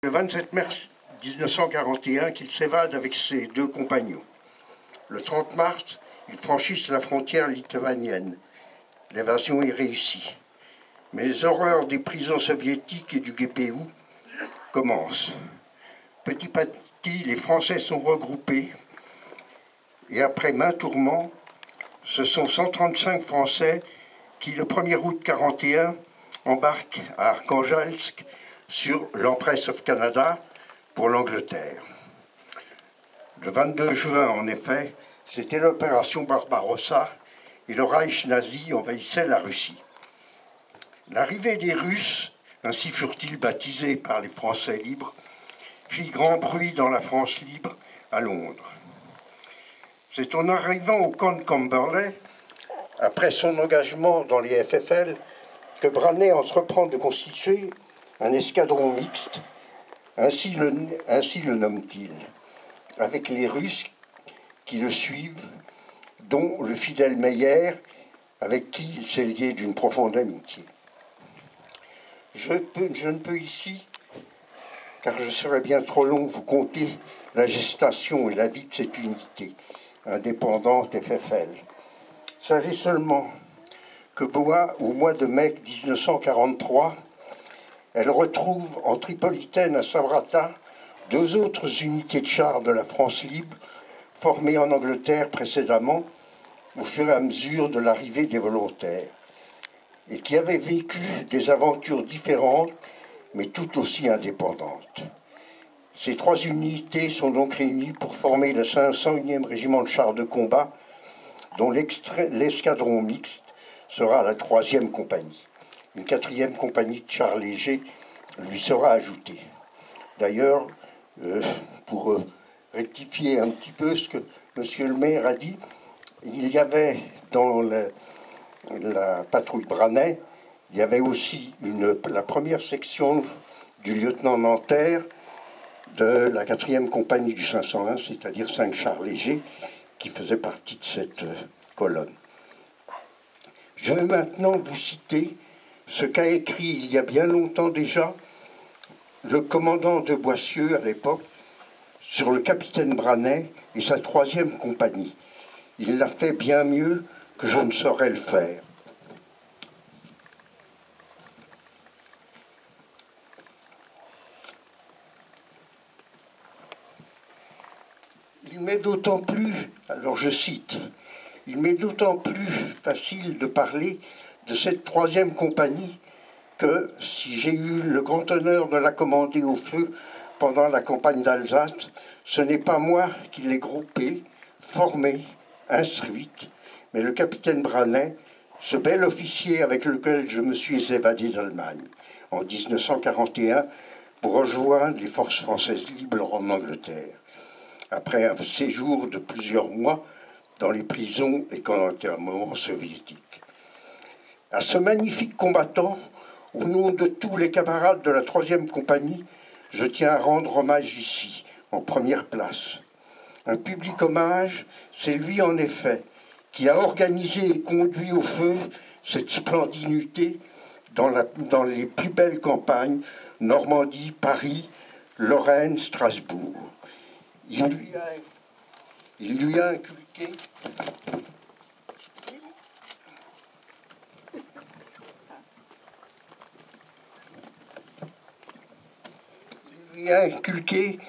Le 27 mars 1941 qu'il s'évade avec ses deux compagnons. Le 30 mars, ils franchissent la frontière lituanienne. L'évasion est réussie. Mais les horreurs des prisons soviétiques et du GPU commencent. Petit à petit, les Français sont regroupés et après maints tourments, ce sont 135 Français qui, le 1er août 1941, embarquent à Arkhangelsk sur l'Empress of Canada pour l'Angleterre. Le 22 juin, en effet, c'était l'opération Barbarossa et le Reich nazi envahissait la Russie. L'arrivée des Russes, ainsi furent-ils baptisés par les Français libres, fit grand bruit dans la France libre à Londres. C'est en arrivant au camp de Camberley, après son engagement dans les FFL, que Branay entreprend de constituer un escadron mixte, ainsi le nomme-t-il, avec les Russes qui le suivent, dont le fidèle Meyer, avec qui il s'est lié d'une profonde amitié. Je ne peux ici, car je serais bien trop long, vous conter la gestation et la vie de cette unité indépendante FFL. Sachez seulement que au mois de mai 1943, elle retrouve en Tripolitaine à Sabrata deux autres unités de chars de la France libre formées en Angleterre précédemment au fur et à mesure de l'arrivée des volontaires et qui avaient vécu des aventures différentes mais tout aussi indépendantes. Ces trois unités sont donc réunies pour former le 501e régiment de chars de combat dont l'escadron mixte sera la 3e compagnie. Une 4e compagnie de chars légers lui sera ajoutée. D'ailleurs, pour rectifier un petit peu ce que M. le maire a dit, il y avait dans la patrouille Branay, il y avait aussi la première section du lieutenant Nanterre de la 4e compagnie du 501, c'est-à-dire 5 chars légers, qui faisaient partie de cette colonne. Je vais maintenant vous citer ce qu'a écrit il y a bien longtemps déjà le commandant de Boissieu à l'époque sur le capitaine Branay et sa 3e compagnie. Il l'a fait bien mieux que je ne saurais le faire. Il m'est d'autant plus, alors je cite, il m'est d'autant plus facile de parler de cette 3e compagnie que, si j'ai eu le grand honneur de la commander au feu pendant la campagne d'Alsace, ce n'est pas moi qui l'ai groupée, formée, instruite, mais le capitaine Branay, ce bel officier avec lequel je me suis évadé d'Allemagne en 1941 pour rejoindre les forces françaises libres en Angleterre, après un séjour de plusieurs mois dans les prisons et commentairement soviétiques. À ce magnifique combattant, au nom de tous les camarades de la 3e compagnie, je tiens à rendre hommage ici, en première place. Un public hommage, c'est lui en effet qui a organisé et conduit au feu cette splendide unité dans les plus belles campagnes, Normandie, Paris, Lorraine, Strasbourg. Il lui a inculqué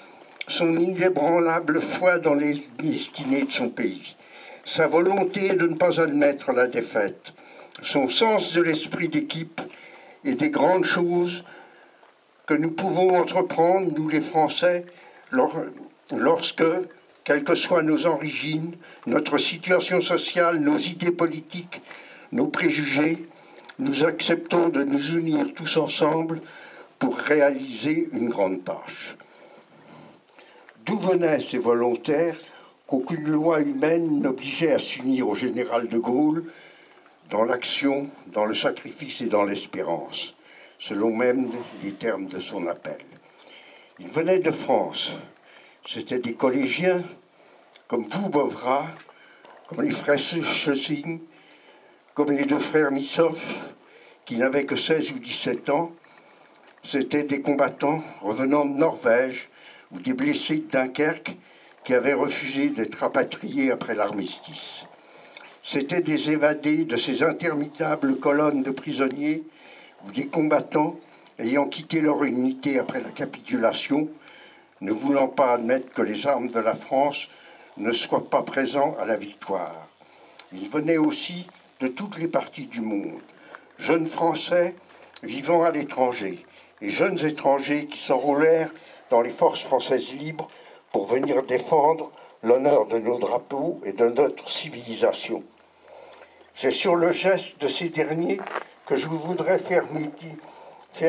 son inébranlable foi dans les destinées de son pays, sa volonté de ne pas admettre la défaite, son sens de l'esprit d'équipe et des grandes choses que nous pouvons entreprendre, nous les Français, lorsque, quelles que soient nos origines, notre situation sociale, nos idées politiques, nos préjugés, nous acceptons de nous unir tous ensemble pour réaliser une grande tâche. D'où venaient ces volontaires qu'aucune loi humaine n'obligeait à s'unir au général de Gaulle dans l'action, dans le sacrifice et dans l'espérance, selon même les termes de son appel. Ils venaient de France. C'étaient des collégiens, comme vous, Bovra, comme les frères Schessing, comme les deux frères Missoff, qui n'avaient que 16 ou 17 ans. C'étaient des combattants revenant de Norvège ou des blessés de Dunkerque qui avaient refusé d'être rapatriés après l'armistice. C'étaient des évadés de ces interminables colonnes de prisonniers ou des combattants ayant quitté leur unité après la capitulation, ne voulant pas admettre que les armes de la France ne soient pas présents à la victoire. Ils venaient aussi de toutes les parties du monde, jeunes Français vivant à l'étranger et jeunes étrangers qui s'enrôlèrent dans les forces françaises libres pour venir défendre l'honneur de nos drapeaux et de notre civilisation. C'est sur le geste de ces derniers que je voudrais faire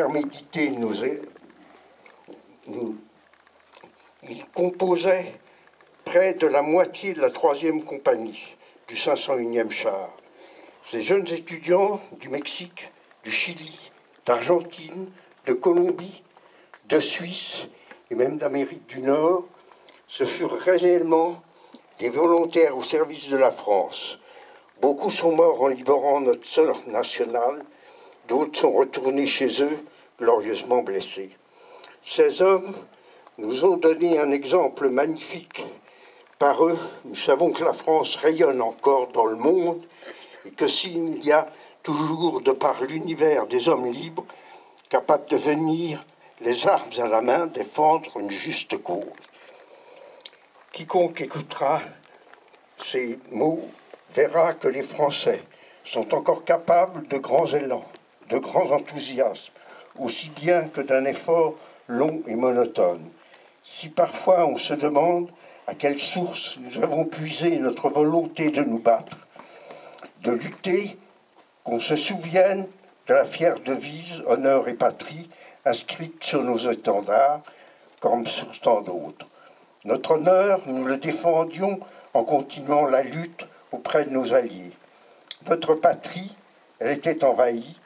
méditer nos... Ils composaient près de la moitié de la 3e compagnie du 501e char. Ces jeunes étudiants du Mexique, du Chili, d'Argentine, de Colombie, de Suisse et même d'Amérique du Nord, ce furent réellement des volontaires au service de la France. Beaucoup sont morts en libérant notre sol national, d'autres sont retournés chez eux, glorieusement blessés. Ces hommes nous ont donné un exemple magnifique. Par eux, nous savons que la France rayonne encore dans le monde et que s'il y a toujours de par l'univers des hommes libres, capables de venir, les armes à la main, défendre une juste cause. Quiconque écoutera ces mots verra que les Français sont encore capables de grands élans, de grands enthousiasmes, aussi bien que d'un effort long et monotone. Si parfois on se demande à quelle source nous avons puisé notre volonté de nous battre, de lutter, qu'on se souvienne de la fière devise « Honneur et patrie » inscrite sur nos étendards, comme sur tant d'autres. Notre honneur, nous le défendions en continuant la lutte auprès de nos alliés. Notre patrie, elle était envahie,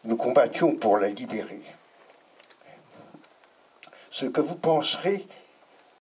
nous combattions pour la libérer. Ce que vous penserez